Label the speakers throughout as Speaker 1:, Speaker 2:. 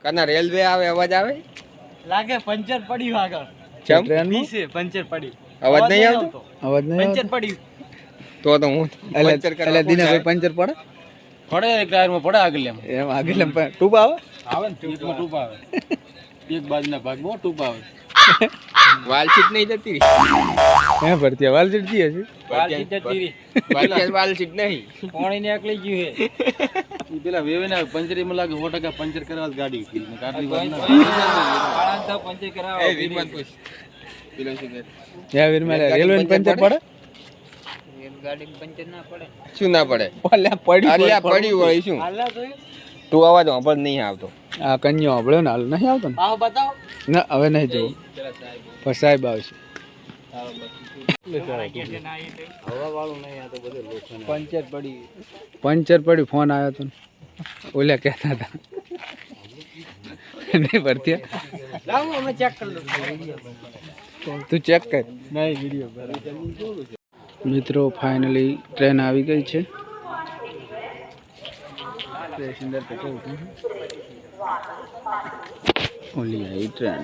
Speaker 1: કના railway આવે અવાજ આવે
Speaker 2: લાગે પંચર પડ્યું આગળ
Speaker 1: ચમ
Speaker 2: નીચે પંચર પડ્યું
Speaker 1: અવાજ નહીં આવતો
Speaker 3: અવાજ નહીં
Speaker 2: પંચર પડ્યું
Speaker 1: તો હું પંચર કરવા
Speaker 3: એટલે દિને ભાઈ પંચર પડે
Speaker 2: પડે એક ટાયરમાં પડે આગળ
Speaker 3: એમ આગળ એમ ટૂપ આવે
Speaker 2: આવે ને એકમાં ટૂપ આવે એક બાજુના ભાગમાં ટૂપ આવે
Speaker 1: વાલચીટ નહીં જતી
Speaker 3: હે ભરતી વાલ ચડતી હશે
Speaker 1: વાલચીટ નહીં
Speaker 2: પાણી ને એકલી ગયું હે ઈ પેલા વેવેના પંચરીમાં લાગે 100% પંચર કરવા ગાડી કાટલી વાર ના પંચર કરાવો
Speaker 1: એ વિમાન પૂછ પેલો શું કે
Speaker 3: યા વીર મેલે રેલવે પંચર પડે
Speaker 2: ગાડી પંચર ના પડે
Speaker 1: શું ના પડે
Speaker 3: અલ્યા પડ્યું
Speaker 1: અલ્યા પડ્યું હોય શું
Speaker 2: હાલા તો
Speaker 1: તું અવાજ વાપર નહીં આવતો
Speaker 3: આ કન્યો આપણો ને હાલ નહીં આવતો ને
Speaker 2: આવો બતાવો
Speaker 3: ના હવે નહીં જોવું પણ સાહેબ આવશે
Speaker 2: હવા વાળું નહીં આ તો બધું લોખંડ પંચર પડી
Speaker 3: પંચર પડ્યું ફોન આવ્યો તો ઓલ્યા કહેતા હતા નહીં ભરતી
Speaker 2: લાવો અમે ચેક કરી લો
Speaker 3: તું ચેક કર
Speaker 2: નહીં વિડિયો
Speaker 3: મિત્રો ફાઇનલી ટ્રેન આવી ગઈ છે પેસેન્જર પેટ્રોલ ઓલી આવી ટ્રેન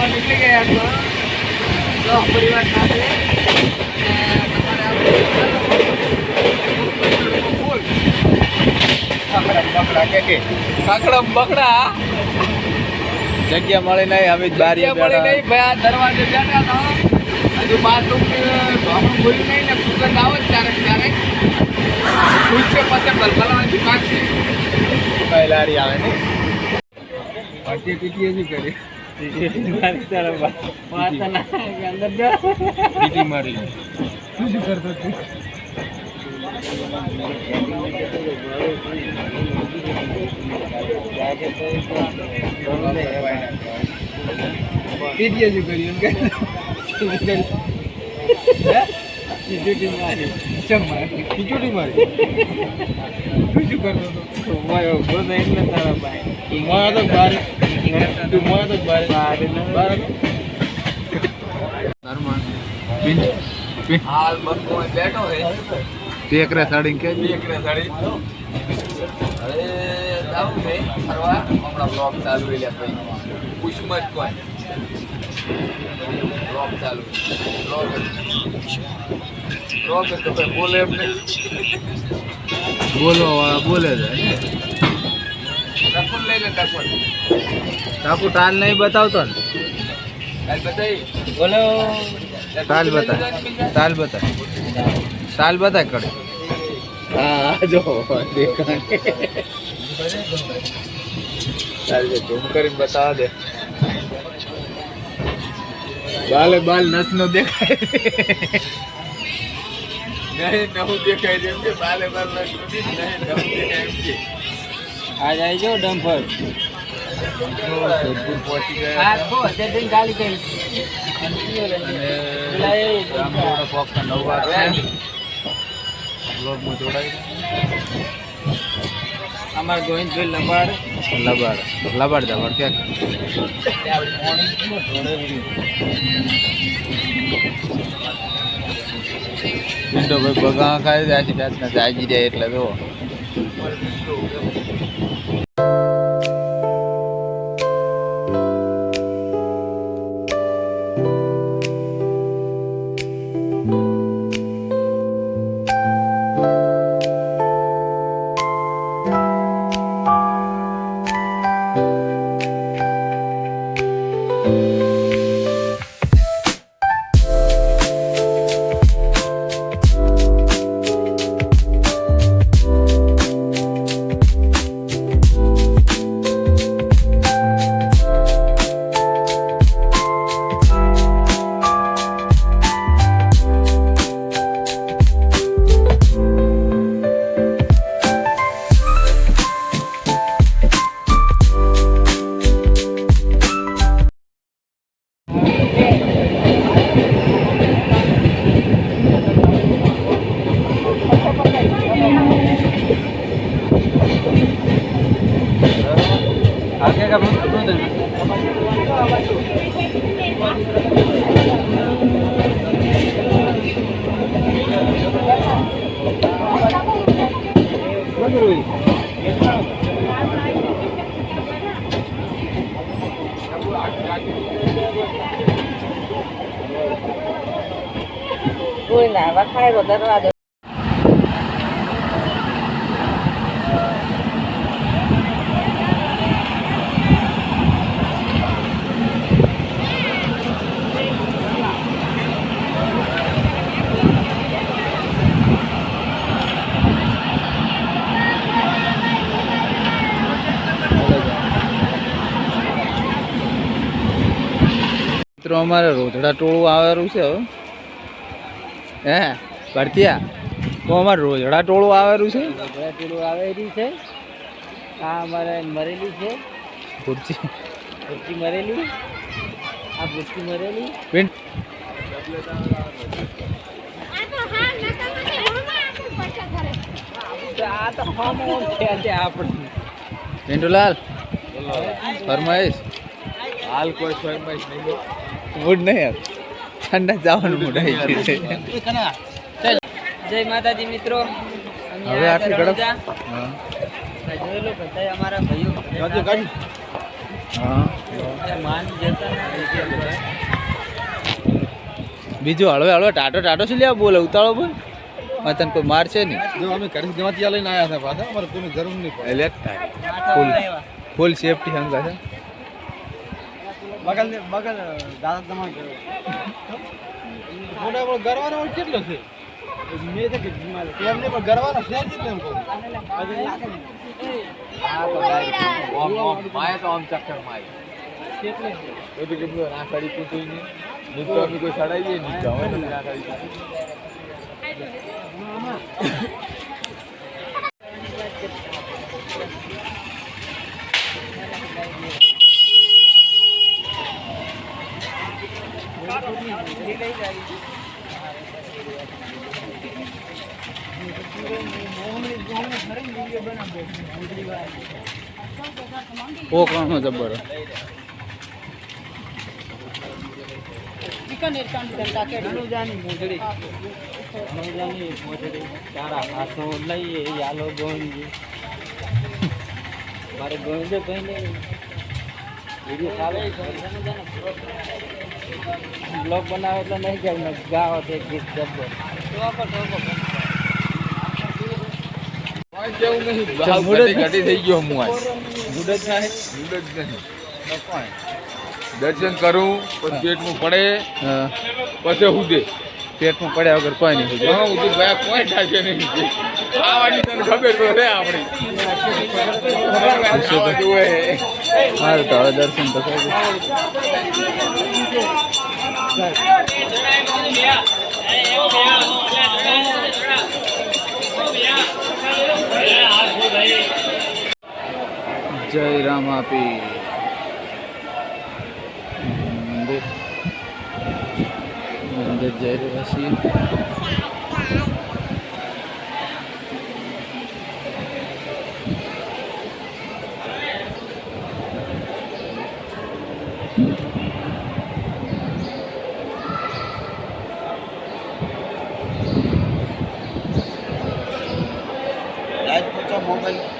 Speaker 2: નીકળી ગયા તો પરિવાર સાથે બકડા
Speaker 3: જગ્યા મળે નહીં અમે બારી
Speaker 2: મળી નહીં ભાઈ દરવાજે બેઠા હતા હજુ બાથરૂમ ખુલ્લી નહીં ને સુગંધ આવે ક્યારેક ક્યારેક ખુલશે પછી ભલભલાવાની પાકશે
Speaker 3: લારી આવે ને
Speaker 1: પાર્ટી પીટી હજી કરે પીટી મારી
Speaker 3: શું કરતો તું
Speaker 1: પીટી હજી કરી એમ કે
Speaker 2: ખીચડી મારી
Speaker 1: ખીચડી મારી શું કરતો હતો
Speaker 2: તારા ભાઈ
Speaker 1: તું મોયા તો બાર તું મોયા તો બાર બાર
Speaker 2: હાલ બકો બેઠો હે
Speaker 3: ટેકરા સાડી કે
Speaker 2: એકરે સાડી અરે જાઉં છે ફરવા હમણાં બ્લોગ ચાલુ એટલે ભાઈ પુષ્મત કોઈ બ્લોગ ચાલુ બ્લોગ તો ભાઈ બોલે એમ નહીં
Speaker 3: બોલવા વાળા બોલે છે
Speaker 2: ટકુન લઈ લે ટકુન
Speaker 3: ટાપુ ટાલ નહીં બતાવતો ને
Speaker 2: કાલ બતાવી બોલો
Speaker 3: તાલ બતા તાલ બતા તાલ બતા કરે હા જો દેખાય તાલ જે ઝૂમ કરીને બતાવા દે બાલે બાલ નસ નો દેખાય
Speaker 2: નહીં નવું દેખાય છે એમ કે બાલે બાર નથી નહીં નવું દેખાય એમ કે આ જાય જો ડમ્પર
Speaker 3: સોદપુર પહોંચી ગયા
Speaker 2: આ તો અત્યારે ગાડી કરી
Speaker 3: રામગોડા પોકના 9 વાગે બ્લોગમાં જોડાઈ
Speaker 2: અમાર ગોવિંદભાઈ લંબાડ
Speaker 3: લબાડ દબાડ ક્યાં પિન્ટો ભાઈ બગા ખાઈ જાય છે જાતના જાગી જાય એટલે જો
Speaker 4: કોઈ નાવા ખાય વધારવા દે.
Speaker 3: મિત્રો અમારે રોધડા ટોળું આવેલું છે હવે હે ભરતિયા તો અમારે રોજડા ટોળું આવેલું છે
Speaker 4: પેલું આવેલી છે. આ અમારે મરેલી છે.
Speaker 3: ખુરચી
Speaker 4: ભૂચી મરેલી. આ ભૂચી મરેલી.
Speaker 3: પિન્ટ
Speaker 4: આ તો હમ છે આપણે.
Speaker 3: પિન્ટુલાલ ફરમાઈશ
Speaker 2: હાલ કોઈ ફરમાઈશ નહીં લો.
Speaker 3: મૂડ નહીં યાર ઠંડા જવાનું મૂડ આવી ગયું છે
Speaker 4: જય માતાજી મિત્રો.
Speaker 3: હવે આટલી ગડપ હા
Speaker 4: જોઈ લો બધા અમારા ભાઈઓ
Speaker 3: હા
Speaker 4: માની જતા ને
Speaker 3: બીજું હળવે હળવે ટાટો ટાટો શું લેવા બોલે ઉતાળો બોલ તને કોઈ માર છે નહીં
Speaker 1: જો અમે ઘરે જમાતી લઈને આવ્યા હતા પાછા અમારે કોઈની જરૂર નહીં પડે
Speaker 3: એટલે ફૂલ ફૂલ સેફટી હંગા છે
Speaker 1: બગલ દાદા તમારે મોટા આપણો ગરવાનો કેટલો છે મેં છે કે એમને પણ ગરવાનો છે જ એમ કહું
Speaker 2: માય તો આમ ચક્કર માય
Speaker 4: કેટલે
Speaker 2: એ તો કે ના સાડી પૂછું નહીં નહીં તો અમે કોઈ સડાઈએ નહીં તો હવે ના સાડી
Speaker 3: પોકરણનો જબ્બર
Speaker 4: અનુજાની મોજડી. અનુજાની મોજડી તારા હાથો લઈએ યાલો ગોંજી. મારે ગોંજો કઈ નહીં. વિડીયો ચાલે બ્લોગ બનાવે એટલે નહીં કે ગાવો તે ગીત જબ્બર.
Speaker 2: કેવું નહીં ભાવ ઘટી થઈ ગયો હું આજ મૂડ જ નહીં દર્શન કરું પછી પેટમાં પડે
Speaker 3: હા
Speaker 2: પછી હુદે
Speaker 3: પેટમાં પડ્યા વગર કોઈ નહીં
Speaker 2: હા હુદે ગયા કોઈ થાય નહીં ખાવાની તને ખબર તો રે આપણી ખાવા જોઈએ
Speaker 3: સારું તો હવે દર્શન તો થઈ જય રામ આપી મંદિર મંદિર જઈ રહ્યા છીએ
Speaker 1: મોબાઈલ